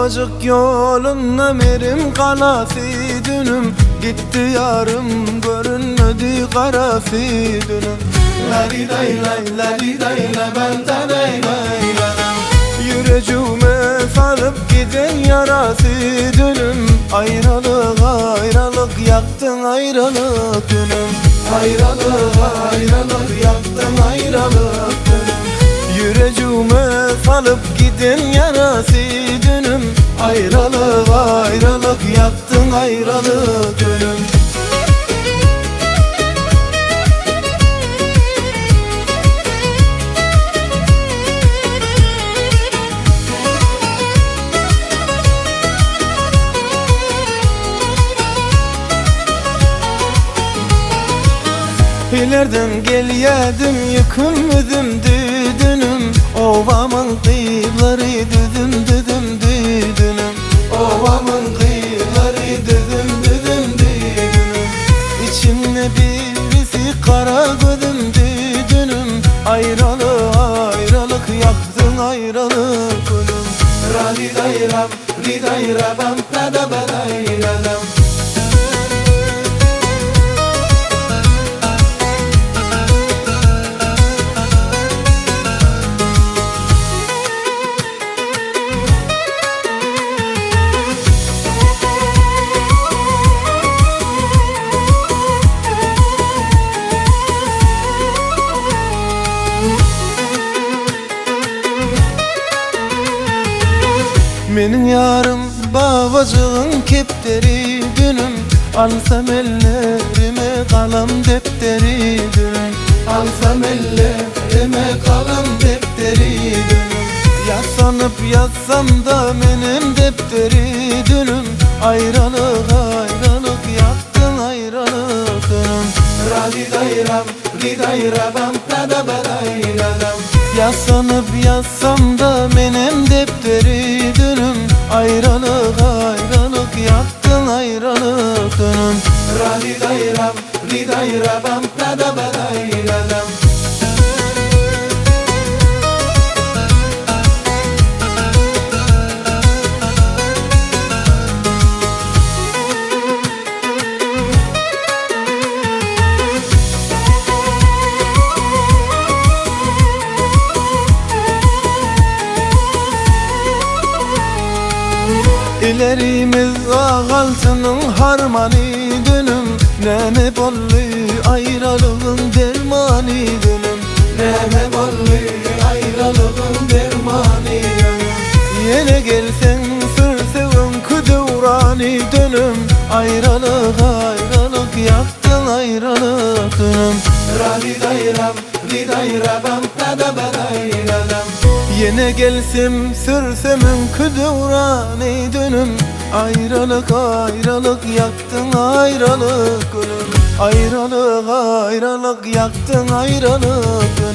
Babacık yolunla merim kalası dünüm, gitti yarım görünmedi karası dünüm. Lali lay lay lali lay lay benden eyleyelim. Yüreğime salıp giden yarası dünüm, ayrılık ayrılık yaktın ayrılık dünüm. Ayrılık ayrılık yaktın ayrılık dünüm. Yüreğime salıp giden yarası dünüm, ayrılık ayrılık yaktın ayrılık dünüm. İlerden gel yedim yıkılmadım düdünüm, ovamın kıyıları düdüm düdüm düdünüm. Ovamın kıyıları düdüm düdüm düdünüm. İçimde birisi kara gödüm düdünüm, ayrılık ayrılık yaktın ayrılık gülüm. Rali dayram ridayram pada badayram. Benim yarım babacığın kepteri dünüm, alsam ellerime kalam defteri dünüm. Alsam ellerime kalam defteri dünüm. Yaslanıp yazsam da benim defteri dünüm, ayrılık ayrılık yaktın ayrılık dünüm. Rali dayram ridayram pada badayram. Yaslanıp yazsam da benim defteri dünüm, ayrılık ayrılık yaktın ayrılık dünüm. Rali dayram ridayram pada badayram. İlerimiz ağaltının harmanı dünüm, neme bollu ayrılığın dermanı dünüm. Neme bollu ayrılığın dermanı dünüm. Yine gelsen sır sevim kudurani dünüm, ayrılık ayrılık yaktın ayrılık dünüm. Rali dayram ridayram pada badayram. Yine gelsem sürsemün kudurani dünüm, ayrılık ayrılık yaktın ayrılık gülüm. Ayrılık ayrılık yaktın ayrılık gülüm.